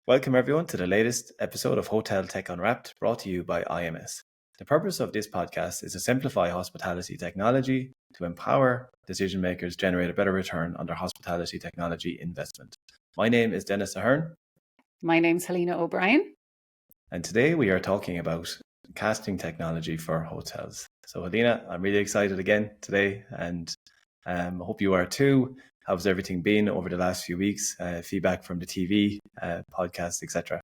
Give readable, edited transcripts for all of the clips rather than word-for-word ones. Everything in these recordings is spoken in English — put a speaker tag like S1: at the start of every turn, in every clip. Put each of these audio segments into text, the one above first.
S1: Welcome everyone to the latest episode of Hotel Tech Unwrapped, brought to you by IMS. The purpose of this podcast is to simplify hospitality technology to empower decision makers generate a better return on their hospitality technology investment. My name is Denis Ahern.
S2: My name's Helena O'Brien.
S1: And today we are talking about casting technology for hotels. So Helena, I'm really excited again today, and I hope you are too. How's everything been over the last few weeks? Feedback from the TV, podcasts, etc.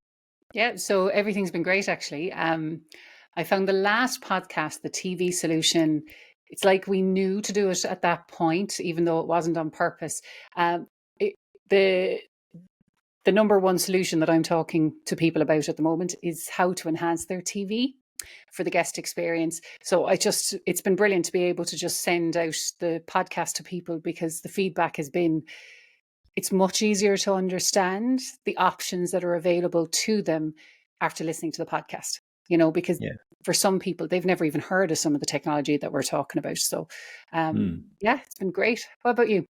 S2: Yeah, so everything's been great, actually. I found the last podcast, the TV solution, it's like we knew to do it at that point, even though it wasn't on purpose. The number one solution that I'm talking to people about at the moment is how to enhance their TV for the guest experience. So it's been brilliant to be able to just send out the podcast to people, because the feedback has been, it's much easier to understand the options that are available to them after listening to the podcast, because for some people, they've never even heard of some of the technology that we're talking about. So, it's been great. What about you?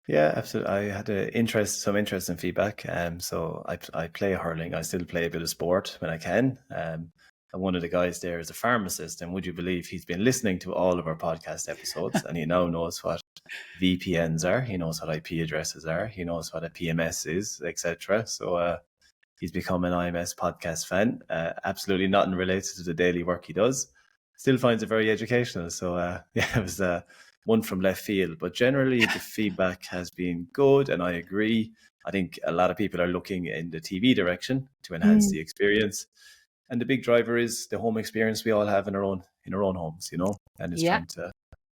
S1: Yeah, absolutely. I had some interest in feedback. So I play hurling. I still play a bit of sport when I can. And one of the guys there is a pharmacist, and would you believe he's been listening to all of our podcast episodes, and he now knows what VPNs are. He knows what IP addresses are. He knows what a PMS is, etc. So he's become an IMS podcast fan. Absolutely nothing related to the daily work he does. Still finds it very educational. So it was one from left field, but generally the feedback has been good, and I agree. I think a lot of people are looking in the TV direction to enhance the experience, and the big driver is the home experience we all have in our own homes, and it's trying to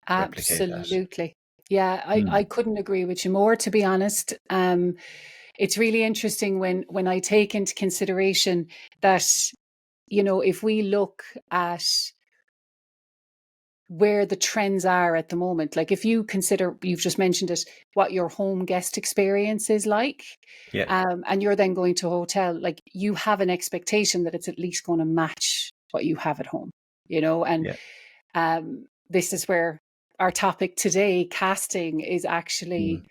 S1: replicate that.
S2: Absolutely. Yeah, I couldn't agree with you more, to be honest. It's really interesting when I take into consideration that, if we look at where the trends are at the moment, like if you consider, you've just mentioned it, what your home guest experience is like, and you're then going to a hotel, like you have an expectation that it's at least going to match what you have at home, and this is where our topic today, casting, is actually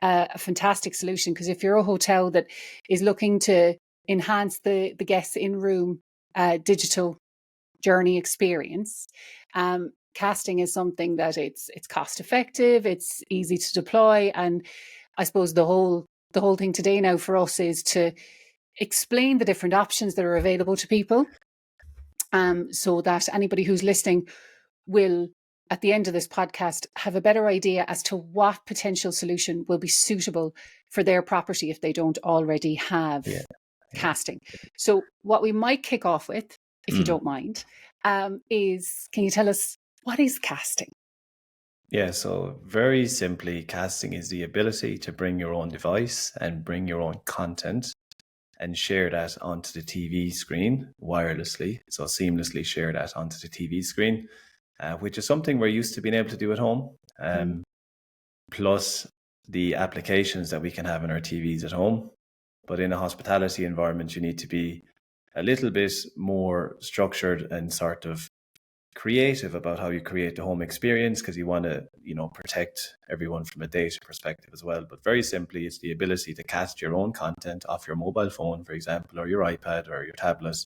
S2: a fantastic solution, because if you're a hotel that is looking to enhance the guest's in-room digital journey experience, casting is something that it's cost effective, it's easy to deploy, and I suppose the whole thing today now for us is to explain the different options that are available to people, so that anybody who's listening will, at the end of this podcast, have a better idea as to what potential solution will be suitable for their property if they don't already have casting. So what we might kick off with, if you don't mind, is, can you tell us, what is casting?
S1: Yeah, so very simply, casting is the ability to bring your own device and bring your own content and share that onto the TV screen wirelessly. So seamlessly share that onto the TV screen, which is something we're used to being able to do at home. Plus the applications that we can have in our TVs at home. But in a hospitality environment, you need to be a little bit more structured and sort of creative about how you create the home experience, because you want to, protect everyone from a data perspective as well. But very simply, it's the ability to cast your own content off your mobile phone, for example, or your iPad or your tablet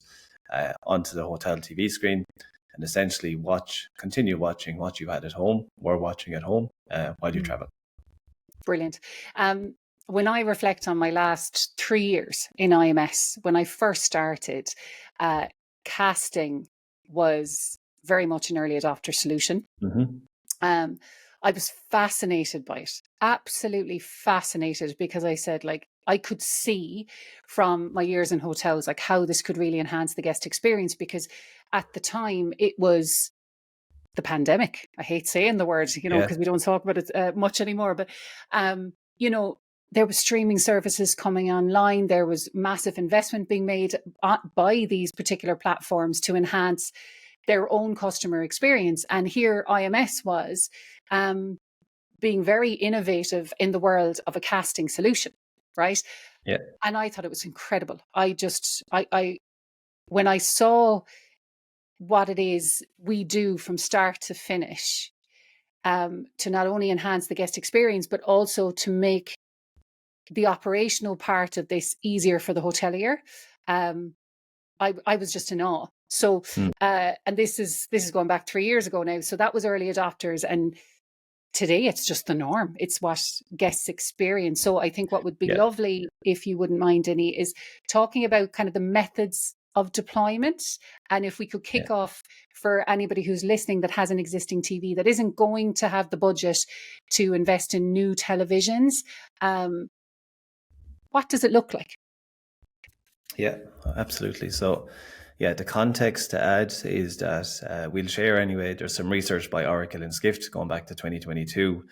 S1: onto the hotel TV screen, and essentially continue watching what you had at home or watching at home while you travel.
S2: Brilliant. When I reflect on my last 3 years in IMS, when I first started, casting was very much an early adopter solution. I was fascinated by it, absolutely fascinated, because I said, like, I could see from my years in hotels, like, how this could really enhance the guest experience, because at the time it was the pandemic. I hate saying the word, because we don't talk about it much anymore, but there was streaming services coming online. There was massive investment being made by these particular platforms to enhance their own customer experience. And here IMS was being very innovative in the world of a casting solution, right?
S1: Yeah.
S2: And I thought it was incredible. When I saw what it is we do from start to finish, to not only enhance the guest experience, but also to make the operational part of this easier for the hotelier, I was just in awe. So, and this is going back 3 years ago now. So that was early adopters, and today it's just the norm. It's what guests experience. So I think what would be lovely, if you wouldn't mind, Denis, is talking about kind of the methods of deployment. And if we could kick off for anybody who's listening that has an existing TV that isn't going to have the budget to invest in new televisions, what does it look like?
S1: Yeah, absolutely. So, the context to add is that we'll share anyway. There's some research by Oracle and Skift going back to 2022.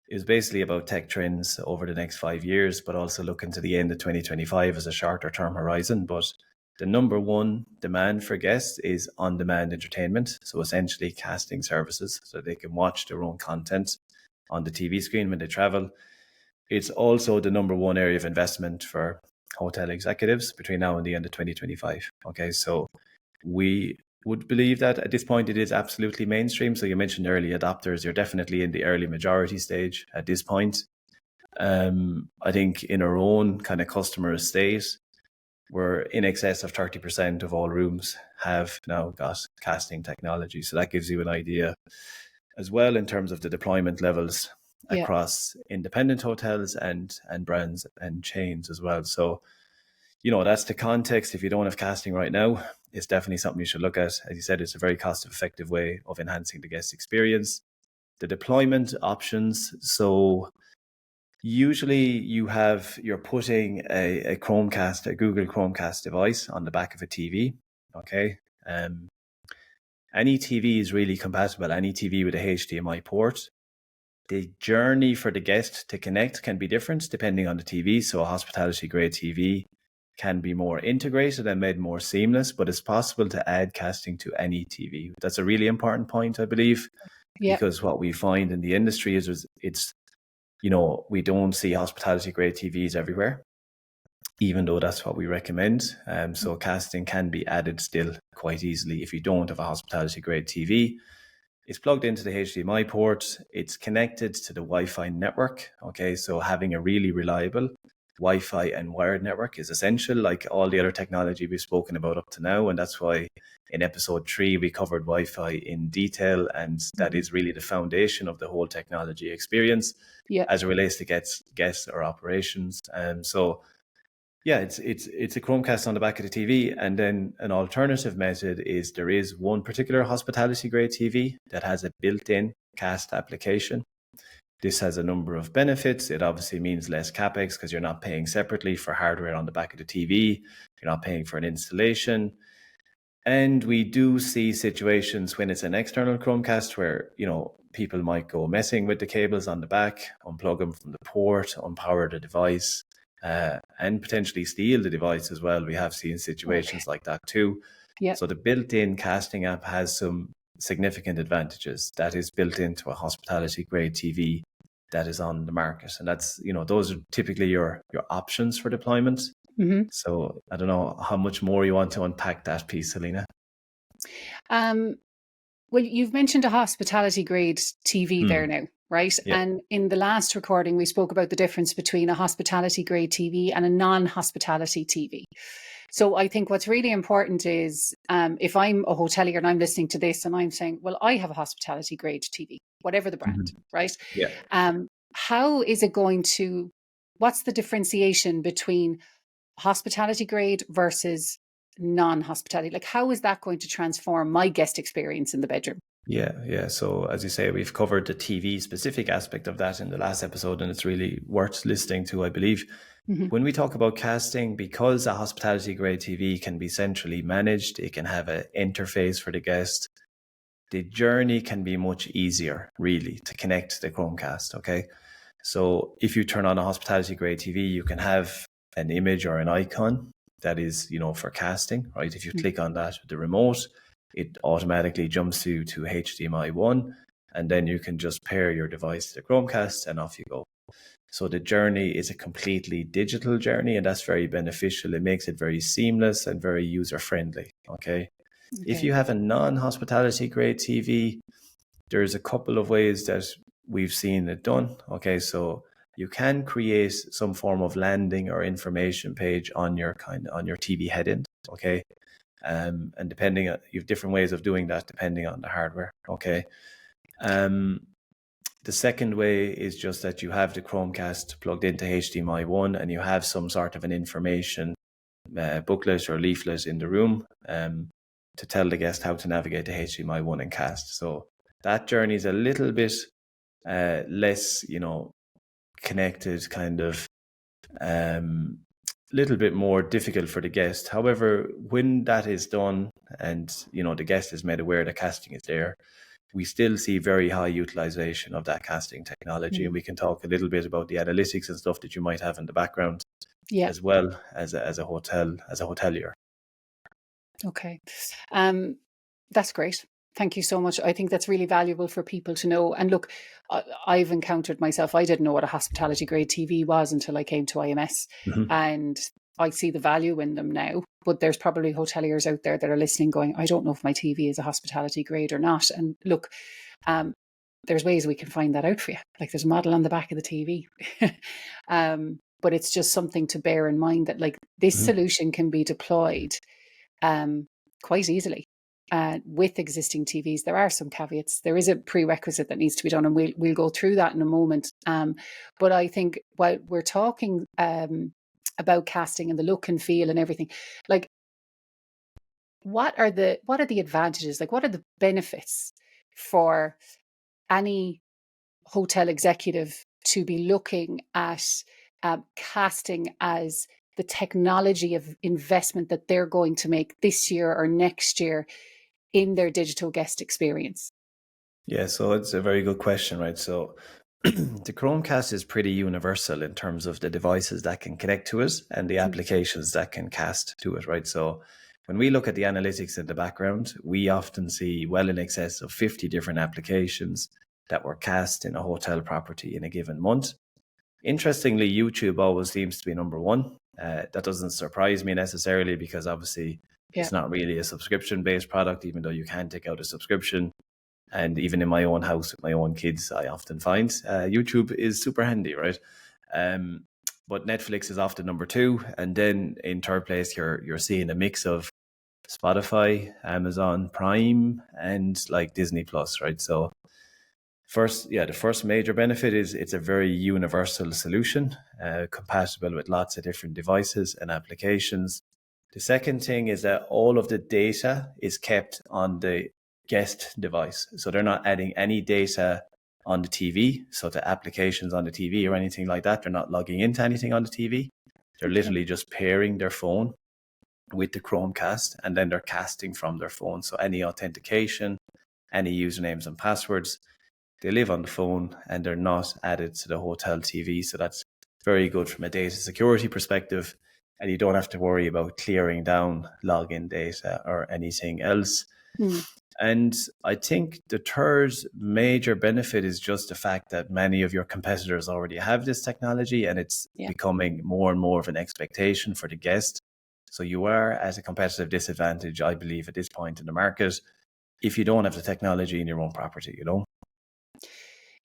S1: Is basically about tech trends over the next 5 years, but also looking to the end of 2025 as a shorter term horizon. But the number one demand for guests is on-demand entertainment. So essentially casting services, so they can watch their own content on the TV screen when they travel. It's also the number one area of investment for hotel executives between now and the end of 2025. Okay, so we would believe that at this point it is absolutely mainstream. So you mentioned early adopters, you're definitely in the early majority stage at this point. I think in our own kind of customer estate, we're in excess of 30% of all rooms have now got casting technology. So that gives you an idea as well in terms of the deployment levels across independent hotels and brands and chains as well. So, that's the context. If you don't have casting right now, it's definitely something you should look at. As you said, it's a very cost-effective way of enhancing the guest experience. The deployment options. So usually you're putting a Chromecast, a Google Chromecast device on the back of a TV. Okay. Any TV is really compatible, any TV with a HDMI port. The journey for the guest to connect can be different depending on the TV. So a hospitality grade TV can be more integrated and made more seamless, but it's possible to add casting to any TV. That's a really important point, I believe, because what we find in the industry is it's, we don't see hospitality grade TVs everywhere, even though that's what we recommend. So casting can be added still quite easily if you don't have a hospitality grade TV. It's plugged into the HDMI port. It's connected to the Wi-Fi network. Okay, so having a really reliable Wi-Fi and wired network is essential, like all the other technology we've spoken about up to now. And that's why in episode 3, we covered Wi-Fi in detail. And that is really the foundation of the whole technology experience as it relates to guests or operations. So it's a Chromecast on the back of the TV. And then an alternative method is there is one particular hospitality grade TV that has a built-in cast application. This has a number of benefits. It obviously means less CapEx because you're not paying separately for hardware on the back of the TV. You're not paying for an installation. And we do see situations when it's an external Chromecast where, people might go messing with the cables on the back, unplug them from the port, unpower the device, and potentially steal the device as well. We have seen situations like that too. So the built-in casting app has some significant advantages that is built into a hospitality grade TV that is on the market. And that's, those are typically your options for deployment. So I don't know how much more you want to unpack that piece, Helena.
S2: Well, you've mentioned a hospitality grade TV there now, right? And in the last recording, we spoke about the difference between a hospitality grade TV and a non-hospitality TV. So I think what's really important is if I'm a hotelier and I'm listening to this and I'm saying, well, I have a hospitality grade TV, whatever the brand, right? How is it going to, what's the differentiation between hospitality grade versus non-hospitality? Like, how is that going to transform my guest experience in the bedroom?
S1: Yeah. So as you say, we've covered the TV specific aspect of that in the last episode, and it's really worth listening to, I believe. When we talk about casting, because a hospitality grade TV can be centrally managed, it can have an interface for the guest, the journey can be much easier, really, to connect to the Chromecast, okay? So if you turn on a hospitality grade TV, you can have an image or an icon that is, for casting, right? If you click on that with the remote, it automatically jumps to HDMI 1, and then you can just pair your device to the Chromecast and off you go. So the journey is a completely digital journey, and that's very beneficial. It makes it very seamless and very user-friendly, okay? If you have a non-hospitality grade TV, there's a couple of ways that we've seen it done, okay? So you can create some form of landing or information page on your TV head end. Okay. And depending on, you have different ways of doing that depending on the hardware. Okay. The second way is just that you have the Chromecast plugged into HDMI 1 and you have some sort of an information booklet or leaflet in the room to tell the guest how to navigate the HDMI 1 and cast. So that journey is a little bit less, connected, kind of little bit more difficult for the guest. However, when that is done and, the guest is made aware that casting is there, we still see very high utilization of that casting technology. And we can talk a little bit about the analytics and stuff that you might have in the background as well as a hotelier.
S2: Okay. That's great. Thank you so much. I think that's really valuable for people to know. And look, I've encountered myself, I didn't know what a hospitality grade TV was until I came to IMS. And I see the value in them now. But there's probably hoteliers out there that are listening going, I don't know if my TV is a hospitality grade or not. And look, there's ways we can find that out for you. Like there's a model on the back of the TV. But it's just something to bear in mind that like this solution can be deployed quite easily. With existing TVs, there are some caveats. There is a prerequisite that needs to be done, and we'll go through that in a moment. But I think while we're talking about casting and the look and feel and everything, like what are the advantages? Like what are the benefits for any hotel executive to be looking at casting as the technology of investment that they're going to make this year or next year in their digital guest experience?
S1: Yeah, so it's a very good question, right? So the Chromecast is pretty universal in terms of the devices that can connect to it and the applications that can cast to it, right? So when we look at the analytics in the background, we often see well in excess of 50 different applications that were cast in a hotel property in a given month. Interestingly, YouTube always seems to be number one. That doesn't surprise me necessarily because obviously it's not really a subscription-based product, even though you can take out a subscription. And even in my own house with my own kids, I often find YouTube is super handy, right? But Netflix is often number two. And then in third place, you're seeing a mix of Spotify, Amazon Prime, and like Disney Plus, right? So the first major benefit is it's a very universal solution, compatible with lots of different devices and applications. The second thing is that all of the data is kept on the guest device. So they're not adding any data on the TV, so to applications on the TV or anything like that. They're not logging into anything on the TV. They're literally just pairing their phone with the Chromecast and then they're casting from their phone. So any authentication, any usernames and passwords, they live on the phone and they're not added to the hotel TV. So that's very good from a data security perspective. And you don't have to worry about clearing down login data or anything else. And I think the third major benefit is just the fact that many of your competitors already have this technology and it's becoming more and more of an expectation for the guest. So you are at a competitive disadvantage, I believe, at this point in the market if you don't have the technology in your own property,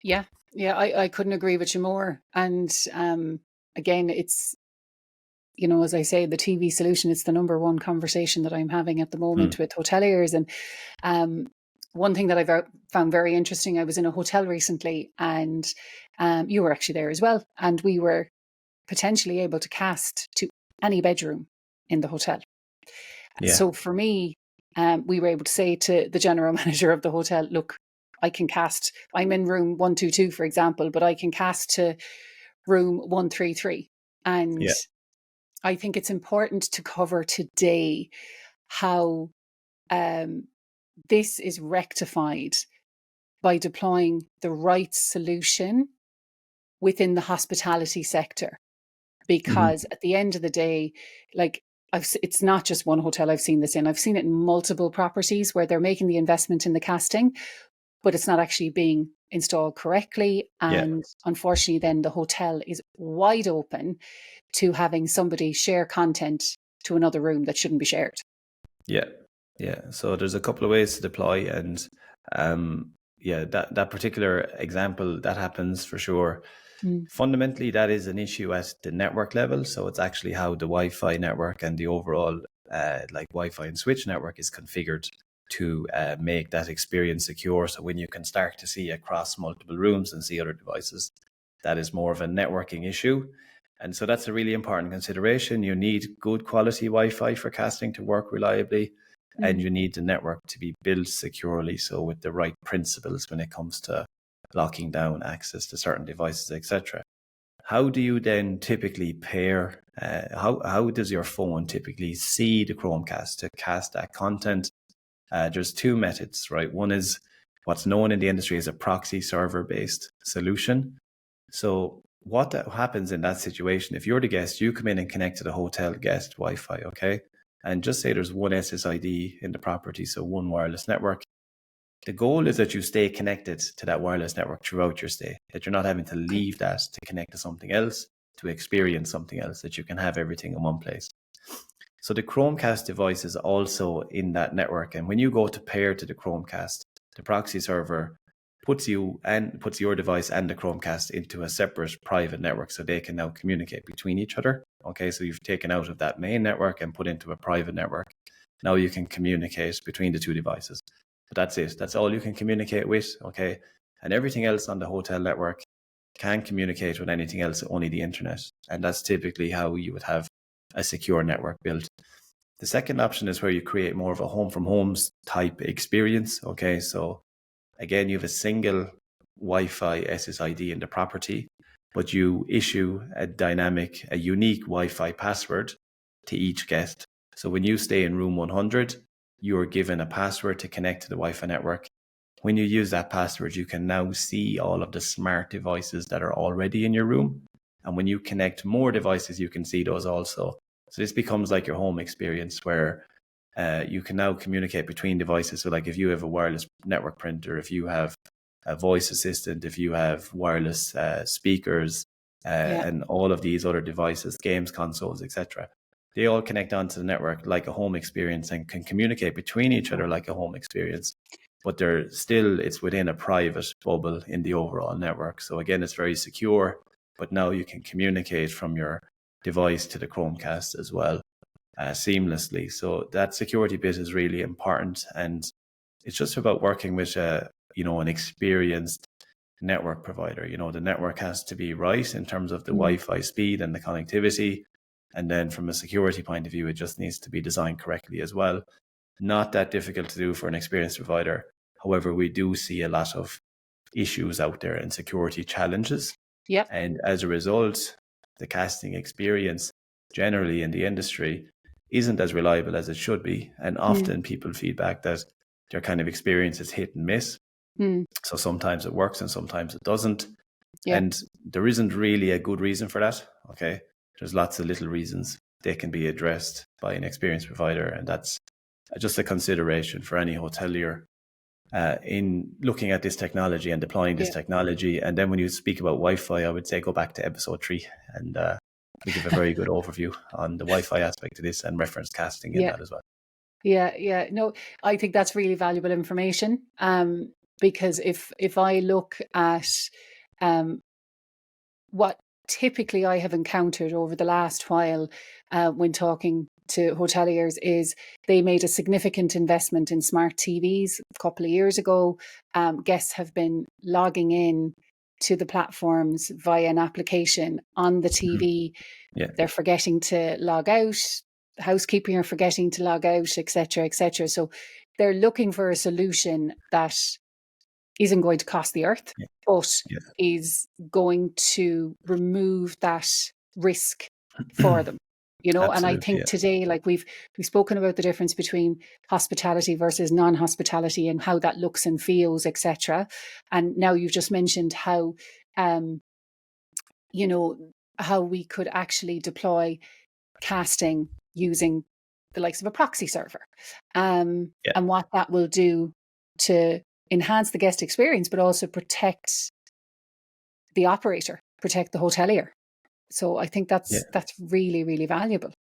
S2: Yeah, I couldn't agree with you more. And again, it's, as I say, the TV solution, it's the number one conversation that I'm having at the moment with hoteliers. And one thing that I've found very interesting, I was in a hotel recently and you were actually there as well. And we were potentially able to cast to any bedroom in the hotel. Yeah. So for me, we were able to say to the general manager of the hotel, look, I can cast, I'm in room 122, for example, but I can cast to room 133. And I think it's important to cover today how this is rectified by deploying the right solution within the hospitality sector. Because at the end of the day, like it's not just one hotel I've seen this in. I've seen it in multiple properties where they're making the investment in the casting, but it's not actually being installed correctly. And unfortunately, then the hotel is wide open to having somebody share content to another room that shouldn't be shared.
S1: Yeah. So there's a couple of ways to deploy, and that particular example that happens for sure. Fundamentally, that is an issue at the network level. So it's actually how the Wi-Fi network and the overall like Wi-Fi and switch network is configured to make that experience secure. So when you can start to see across multiple rooms and see other devices, that is more of a networking issue. And so that's a really important consideration. You need good quality Wi-Fi for casting to work reliably, and you need the network to be built securely. So with the right principles when it comes to locking down access to certain devices, etc. How do you then typically pair, how does your phone typically see the Chromecast to cast that content? There's two methods, right? One is what's known in the industry as a proxy server based solution. So what happens in that situation, if you're the guest, you come in and connect to the hotel guest Wi-Fi, okay? And just say there's one SSID in the property, so one wireless network. The goal is that you stay connected to that wireless network throughout your stay, that you're not having to leave that to connect to something else, to experience something else, that you can have everything in one place. So the Chromecast device is also in that network. And when you go to pair to the Chromecast, the proxy server puts your device and the Chromecast into a separate private network, so they can now communicate between each other. Okay, so you've taken out of that main network and put into a private network. Now you can communicate between the two devices. But that's it. That's all you can communicate with. Okay, and everything else on the hotel network can communicate with anything else, only the internet. And that's typically how you would have a secure network built. The second option is where you create more of a home from homes type experience. Okay, so again, you have a single Wi-Fi SSID in the property, but you issue a unique Wi-Fi password to each guest. So when you stay in room 100, you are given a password to connect to the Wi-Fi network. When you use that password, you can now see all of the smart devices that are already in your room. And when you connect more devices, you can see those also. So this becomes like your home experience where you can now communicate between devices. So like if you have a wireless network printer, if you have a voice assistant, if you have wireless speakers, and all of these other devices, games consoles, etc., they all connect onto the network like a home experience and can communicate between each other like a home experience. But it's within a private bubble in the overall network. So again, it's very secure, but now you can communicate from your device to the Chromecast as well seamlessly. So that security bit is really important, and it's just about working with an experienced network provider. The network has to be right in terms of the Wi-Fi speed and the connectivity, and then from a security point of view, it just needs to be designed correctly as well. Not that difficult to do for an experienced provider. However, we do see a lot of issues out there and security challenges.
S2: Yep.
S1: And as a result, the casting experience generally in the industry isn't as reliable as it should be. And often people feedback that their kind of experience is hit and miss. So sometimes it works and sometimes it doesn't. Yep. And there isn't really a good reason for that. Okay. There's lots of little reasons they can be addressed by an experienced provider. And that's just a consideration for any hotelier in looking at this technology and deploying this technology. And then when you speak about Wi-Fi, I would say go back to episode 3 and we give a very good overview on the Wi-Fi aspect of this and reference casting in that as well.
S2: Yeah. No, I think that's really valuable information. Because if I look at what typically I have encountered over the last while when talking to hoteliers is they made a significant investment in smart TVs a couple of years ago. Guests have been logging in to the platforms via an application on the TV. They're forgetting to log out. Housekeeping are forgetting to log out, etc., etc. So they're looking for a solution that isn't going to cost the earth, but is going to remove that risk for them. And I think today, like we've spoken about the difference between hospitality versus non-hospitality and how that looks and feels, etc. And now you've just mentioned how, how we could actually deploy casting using the likes of a proxy server, and what that will do to enhance the guest experience, but also protect the operator, protect the hotelier. So I think that's really, really valuable.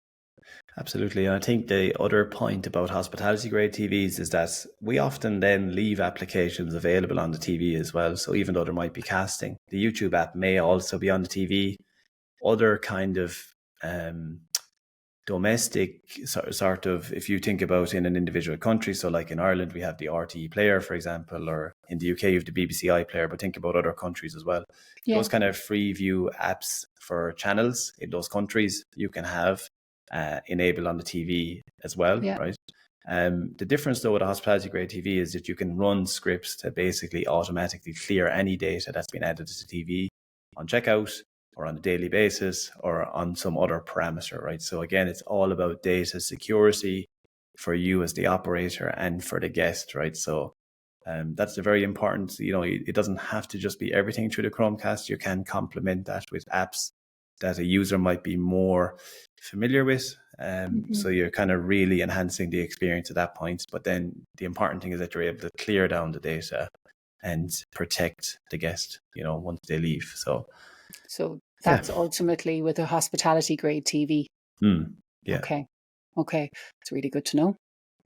S1: Absolutely. And I think the other point about hospitality grade TVs is that we often then leave applications available on the TV as well. So even though there might be casting, the YouTube app may also be on the TV. Other kind of domestic sort of, if you think about in an individual country, so like in Ireland, we have the RTE player, for example, or in the UK, you have the BBC iPlayer, but think about other countries as well. Yeah. Those kind of free view apps for channels in those countries, you can have enabled on the TV as well, yeah. Right? The difference though with a hospitality grade TV is that you can run scripts to basically automatically clear any data that's been added to the TV on checkout or on a daily basis or on some other parameter, right? So again, it's all about data security for you as the operator and for the guest, right? So that's a very important, it doesn't have to just be everything through the Chromecast. You can complement that with apps that a user might be more familiar with. So you're kind of really enhancing the experience at that point. But then the important thing is that you're able to clear down the data and protect the guest, once they leave. So
S2: that's ultimately with a hospitality grade TV.
S1: Yeah.
S2: Okay. It's really good to know.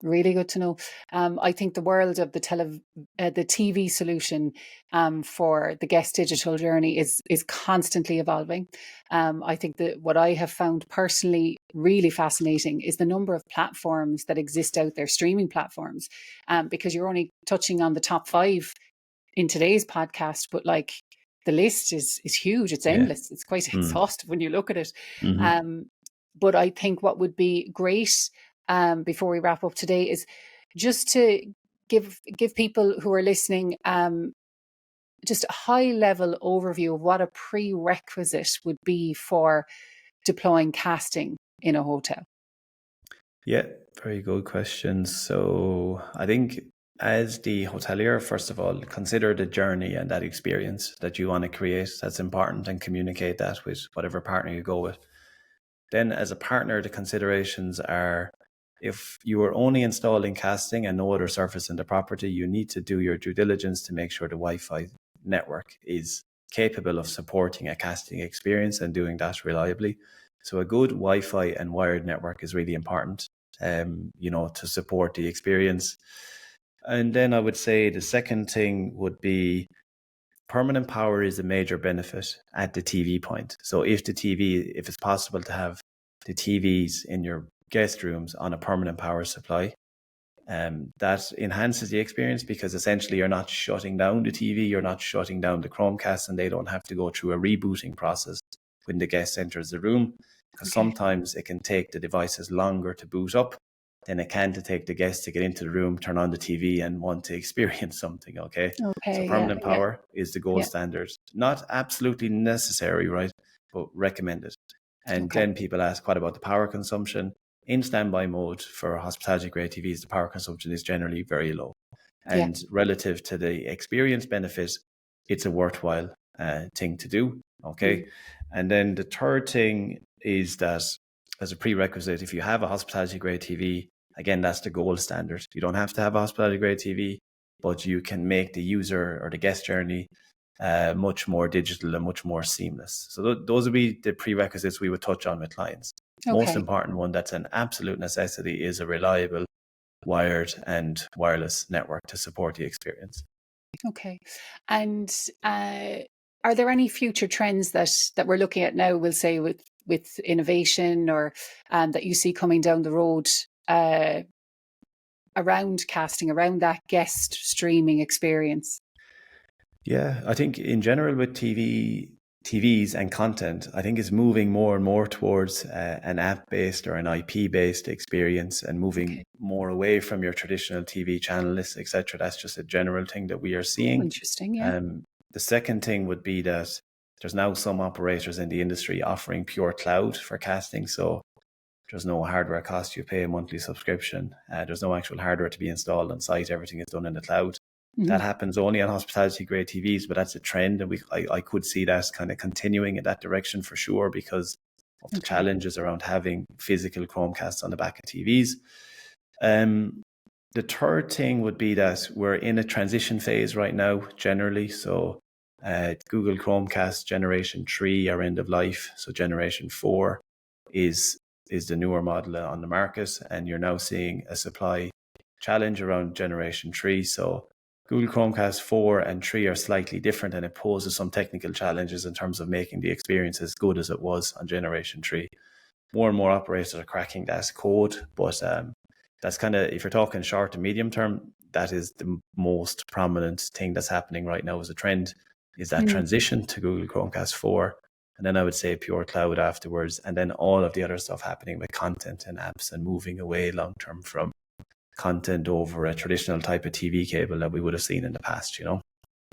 S2: Really good to know. I think the world of the TV solution for the guest digital journey is constantly evolving. I think that what I have found personally really fascinating is the number of platforms that exist out there, streaming platforms, because you're only touching on the top 5 in today's podcast, but like the list is huge. It's endless. It's quite exhaustive when you look at it. But I think what would be great before we wrap up today is just to give people who are listening just a high level overview of what a prerequisite would be for deploying casting in a hotel.
S1: Yeah, very good question. So I think as the hotelier, first of all, consider the journey and that experience that you want to create. That's important, and communicate that with whatever partner you go with. Then as a partner, the considerations are, if you are only installing casting and no other surface in the property, you need to do your due diligence to make sure the Wi-Fi network is capable of supporting a casting experience and doing that reliably. So a good Wi-Fi and wired network is really important, to support the experience. And then I would say the second thing would be permanent power is a major benefit at the TV point. So if it's possible to have the TVs in your guest rooms on a permanent power supply, that enhances the experience, because essentially you're not shutting down the TV, you're not shutting down the Chromecast, and they don't have to go through a rebooting process when the guest enters the room, because sometimes it can take the devices longer to boot up than it can to take the guest to get into the room, turn on the TV and want to experience something. Okay. So permanent power is the gold standard. Not absolutely necessary, right? But recommended. And then people ask, what about the power consumption? In standby mode for hospitality grade TVs, the power consumption is generally very low. And relative to the experience benefit, it's a worthwhile thing to do. Okay. And then the third thing is that as a prerequisite, if you have a hospitality grade TV, again, that's the gold standard. You don't have to have a hospitality grade TV, but you can make the user or the guest journey much more digital and much more seamless. So those would be the prerequisites we would touch on with clients. Most important one that's an absolute necessity is a reliable wired and wireless network to support the experience.
S2: Okay. And are there any future trends that we're looking at now, we'll say with innovation, or that you see coming down the road around casting, around that guest streaming experience?
S1: Yeah, I think in general with TVs and content, I think it's moving more and more towards an app-based or an IP-based experience, and moving more away from your traditional TV channel lists, etc. That's just a general thing that we are seeing.
S2: Interesting, yeah.
S1: The second thing would be that there's now some operators in the industry offering pure cloud for casting. So there's no hardware cost. You pay a monthly subscription. There's no actual hardware to be installed on site. Everything is done in the cloud. That happens only on hospitality grade TVs, but that's a trend, and I could see that kind of continuing in that direction for sure, because of the challenges around having physical Chromecasts on the back of TVs. The third thing would be that we're in a transition phase right now, generally. So Google Chromecast Generation 3 are end of life. So Generation 4 is the newer model on the market, and you're now seeing a supply challenge around generation 3. So Google Chromecast 4 and 3 are slightly different, and it poses some technical challenges in terms of making the experience as good as it was on generation 3. More and more operators are cracking that code, but that's kind of, if you're talking short to medium term, that is the most prominent thing that's happening right now as a trend, is that transition to Google Chromecast 4. And then I would say pure cloud afterwards, and then all of the other stuff happening with content and apps, and moving away long term from content over a traditional type of TV cable that we would have seen in the past, you know?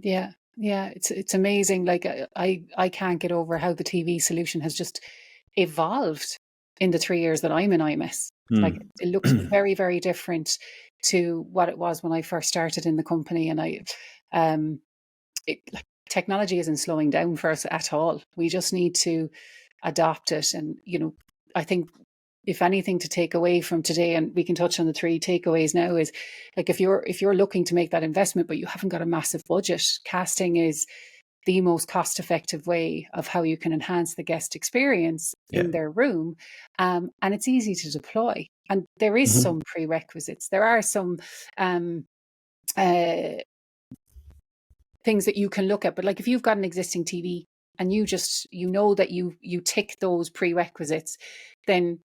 S2: Yeah. It's amazing. Like I can't get over how the TV solution has just evolved in the 3 years that I'm in IMS. Like it looks very, very different to what it was when I first started in the company. And technology isn't slowing down for us at all. We just need to adopt it. And, I think if anything to take away from today, and we can touch on the 3 takeaways now, is like, if you're looking to make that investment, but you haven't got a massive budget, casting is the most cost-effective way of how you can enhance the guest experience in their room. And it's easy to deploy. And there is some prerequisites. There are some things that you can look at. But like, if you've got an existing TV and you know that you tick those prerequisites, then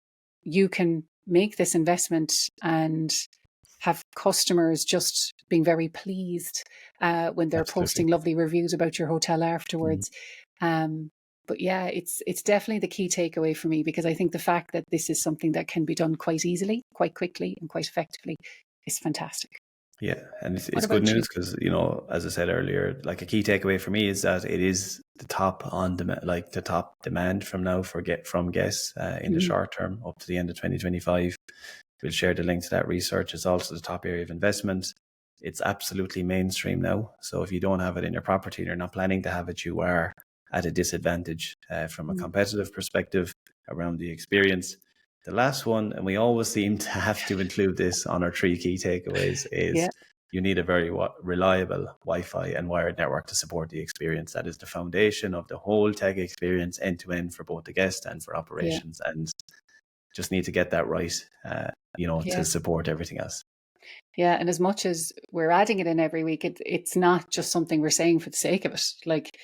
S2: you can make this investment and have customers just being very pleased when they're posting lovely reviews about your hotel afterwards. But yeah, it's definitely the key takeaway for me, because I think the fact that this is something that can be done quite easily, quite quickly, and quite effectively is fantastic.
S1: Yeah, and it's good news, because, as I said earlier, like, a key takeaway for me is that it is the top on demand, like the top demand from now from guests in the short term up to the end of 2025. We'll share the link to that research. It's also the top area of investment. It's absolutely mainstream now. So if you don't have it in your property and you're not planning to have it, you are at a disadvantage from a competitive perspective around the experience. The last one, and we always seem to have to include this on our 3 key takeaways, is you need a very reliable Wi-Fi and wired network to support the experience. That is the foundation of the whole tech experience, end to end, for both the guest and for operations. And just need to get that right, to support everything else.
S2: Yeah, and as much as we're adding it in every week, it's not just something we're saying for the sake of it. Like,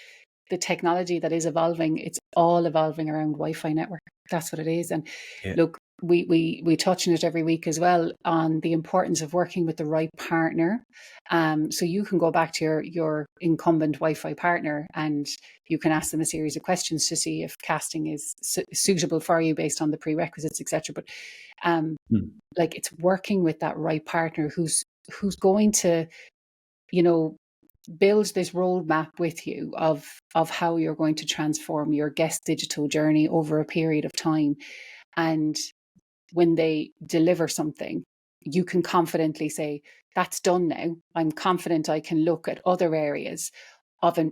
S2: the technology that is evolving, it's all evolving around Wi-Fi network. That's what it is. And look, we touch on it every week as well, on the importance of working with the right partner. So you can go back to your incumbent Wi-Fi partner and you can ask them a series of questions to see if casting is suitable for you based on the prerequisites, etc. But like, it's working with that right partner who's going to, build this roadmap with you of how you're going to transform your guest digital journey over a period of time. And when they deliver something, you can confidently say, that's done now. I'm confident I can look at other areas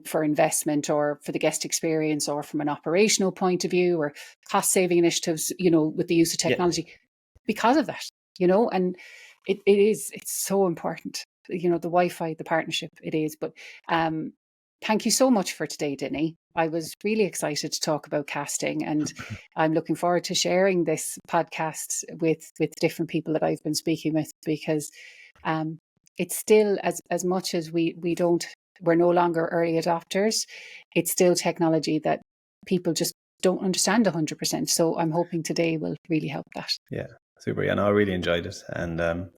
S2: for investment, or for the guest experience, or from an operational point of view, or cost saving initiatives, with the use of technology because of that, and it's so important. The Wi-Fi, the partnership, it is. But thank you so much for today, Denis. I was really excited to talk about casting, and I'm looking forward to sharing this podcast with different people that I've been speaking with, because it's still, as much as we're no longer early adopters, it's still technology that people just don't understand 100%. So I'm hoping today will really help that.
S1: Yeah, super. Yeah, no, I really enjoyed it, and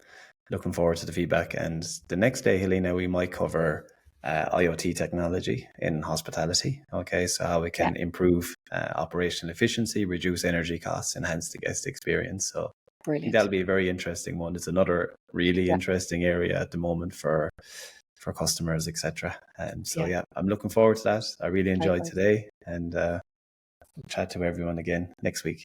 S1: looking forward to the feedback. And the next day, Helena, we might cover IoT technology in hospitality. Okay, so how we can improve operational efficiency, reduce energy costs, enhance the guest experience. So I think that'll be a very interesting one. It's another really interesting area at the moment for customers, etc. So I'm looking forward to that. I really enjoyed today, and chat to everyone again next week.